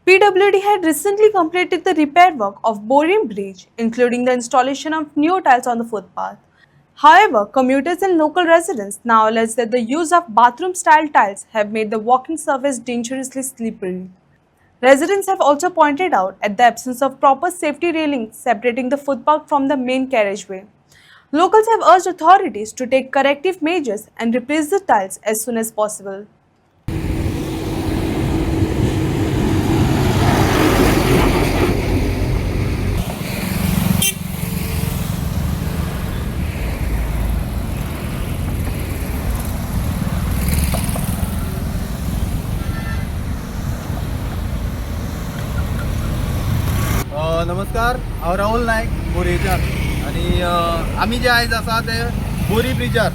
PWD had recently completed the repair work of Boring Bridge, including the installation of new tiles on the footpath. However, commuters and local residents now allege that the use of bathroom-style tiles have made the walking surface dangerously slippery. Residents have also pointed out at the absence of proper safety railings separating the footpath from the main carriageway. Locals have urged authorities to take corrective measures and replace the tiles as soon as possible. नमस्कार, हांव राहुल नायक बोरयेच्यान आनी आमी जे आयज आसा ते बोरी ब्रिजार.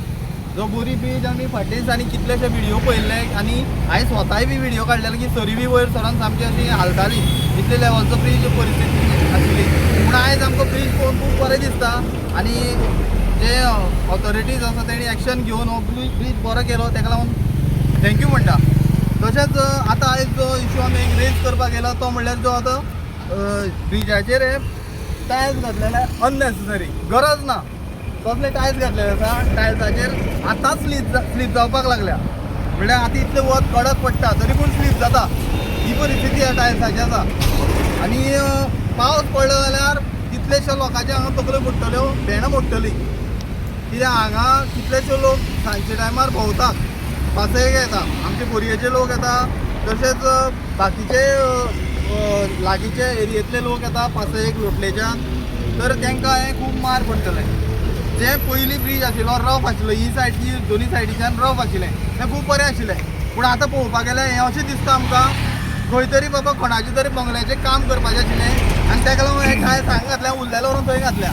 जो बोरी bridge आमी फाटल्या दिसांनी कितलेशे व्हिडिओ पळयल्ले आनी हांवें स्वताय बी व्हिडिओ काडलेले की सरी बी वयर सरोन सामकी अशी हालताली, इतले लेवलचो ब्रिज परिस्थिती आशिल्ली. पूण आयज आमकां ब्रिज पळोवन खूब बरें दिसता आनी जे ऑथॉरिटीज आसा तेणी एक्शन घेवन हो ब्रिज बरो केलो तेका लागून थँक्यू म्हणटा. तशेंच आतां आयज जो इशू आमी रेज करपाक येयला तो म्हणल्यार जो आतां ब्रिजाचेर टायल्स घातलेले अननेसेसरी, गरज ना कसले टायल्स घातलेले आसा. टायल्साचेर आतांच स्लीप जावपाक लागल्या, म्हणल्यार आतां इतले वत कडक पडटा तरी पूण स्लीप जाता, ही परिस्थिती ह्या टायल्साची आसा. आनी पावस पडलो जाल्यार कितलेशे लोकांचे हांगा तकल्यो मोडटल्यो, भेणां मोडटली, कित्याक हांगा कितलेशे लोक सांजचे टायमार भोंवतात, पासयेक येता, आमचे बोरयेचे लोक येता, तशेंच बाकीचे लागींचे एरियेतले लोक येता पासयेक लोटलेच्यान, तर तांकां हें खूब मार पडटलें. जे पयलीं ब्रिज आशिल्लो रफ आशिल्लो, ही सायडची दोनी सायडीच्यान रफ आशिल्लें, तें खूब बरें आशिल्लें. पूण आतां पळोवपाक गेल्यार हें अशें दिसता आमकां खंय तरी बाबा कोणाचें तरी बंगल्याचें काम करपाचें आशिल्लें आनी ताका लागून हें टायल्स हांगा घातल्या, उरलेलो व्हरून थंय घातल्या.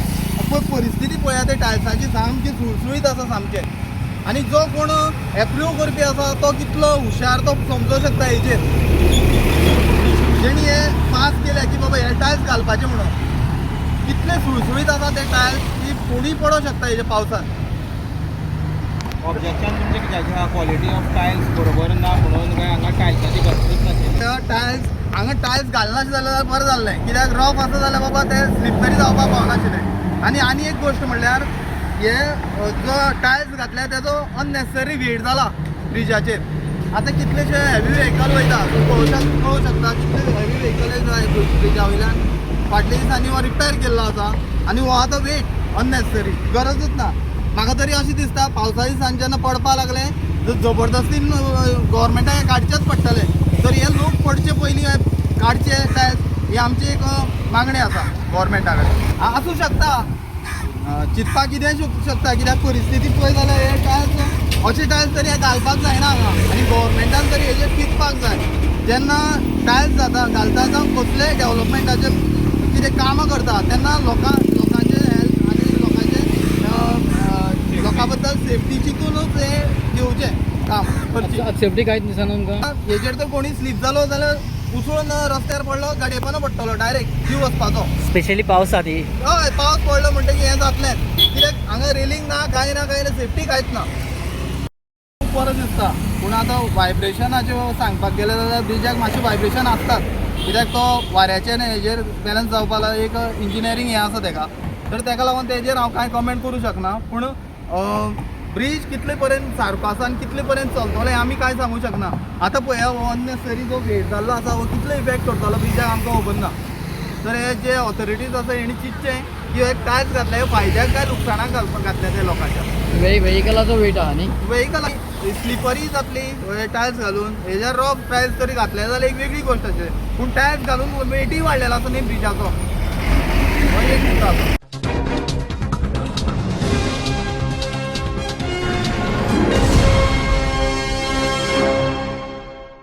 पूण परिस्थिती पळयात ते टायल्साची सामकी सुळसुळीत आसा सामकें. आनी जो कोण एप्रूव करपी आसा तो कितलो हुशार तो समजूंक शकता हेजेर. जेणी हे पास केल्या की बाबा हे टायल्स घालपाचे म्हणून, कितले सुळसुळीत आसा ते टायल्स की कोणीय पडों शकता हेजे पावसान. ऑब्जेक्शन तुमचे कित्याचें क्वॉलिटी ऑफ टायल्स बरोबर ना म्हणून काय हांगा टायल्साची गरजूच नाशिल्ली. टायल्स हांगा टायल्स घालनाशिल्ले जाल्यार बरें जाल्लें, कित्याक रफ आसा जाल्यार बाबा ते स्लिपरी जावपाक पावनाशिल्लें. आनी एक गोश्ट म्हणल्यार हे जो टायल्स घातल्या तेजो अननेसेसरी वेट जाला ब्रिजाचेर. आतां कितलेशे हेवी व्हेकल वयता, पळोवंक शकता कितले हेवी व्हेकल ब्रिजा वयल्यान फाटल्या दिसांनी हो रिपेर केल्लो आसा आनी हो आतां वेट अननेसेसरी, गरजूच ना. म्हाका तरी अशें दिसता पावसा दिसान जेन्ना पडपाक लागलें जबरदस्तीन गोवोरमेंटाक हें काडचेंच पडटलें. तर हे लोक पडचे पयलीं काडचे टायल्स, ही आमची एक मागणी आसा गोवोरमेंटा कडेन. आसूं शकता चिंतपाक कितें शकता, कित्याक परिस्थिती पळय जाल्यार हे टायल्स अशे टायल्स तरी हे घालपाक जायना हांगा. आनी गोवोरमेंटान तरी हेजेर चिंतपाक जाय. जेन्ना टायल्स घालता जावं कसलेय डेवलपमेंटाचे कितें कामां करता तेन्ना लोकांचे हेल्थ आनी लोकां बद्दल सेफ्टी चिंतूनच हें घेवचें काम करचें. सेफ्टी कांयच दिसना तुमकां. हेजेर तर कोणी स्लीप जालो जाल्यार उसळून रस्त्यार पडलो गाडयेपणा पडटलो, डायरेक्ट जीव वचपाचो. स्पेशली पावसात ही हय, पावस पडलो म्हणटकीर हें जातलेंच, कित्याक हांगा रेलिंग ना, कांय ना सेफ्टी कांयच ना. खूब बरें दिसता. पूण आतां वायब्रेशनाचें सांगपाक गेलें जाल्यार ब्रिजाक मातशें वायब्रेशन आसतात, कित्याक तो वाऱ्याचें हेजेर बॅलन्स जावपा लागून एक इंजिनियरींग हें आसा तेका, तर तेका लागून तेजेर हांव कांय कमेंट करूं शकना. पूण ब्रिज कितले पर्यंत सारको आसा आनी कितले पर्यंत चलतलो हें आमी कांय सांगूं शकना. आतां पळया हो अननेसेसरी जो वेट जाल्लो आसा हो कितलो इफेक्ट करतलो ब्रिजाक आमकां खबर ना. तर हे जे ऑथॉरिटीज आसा हेणी चिंतचें की हे टायल्स घातले हे फायद्याक काय लुकसाणाक घातल्या ते लोकांच्या. व्हेकलाचो वेट आहा न्ही, व्हेकल स्लिपरी जातली टायल्स घालून. हेजेर रफ टायल्स तरी घातले जाल्यार एक वेगळी गोश्ट आसली, पूण टायल्स घालून वेटूय वाडलेलो आसा न्ही ब्रिजाचो, हो एक मुद्दो आसा.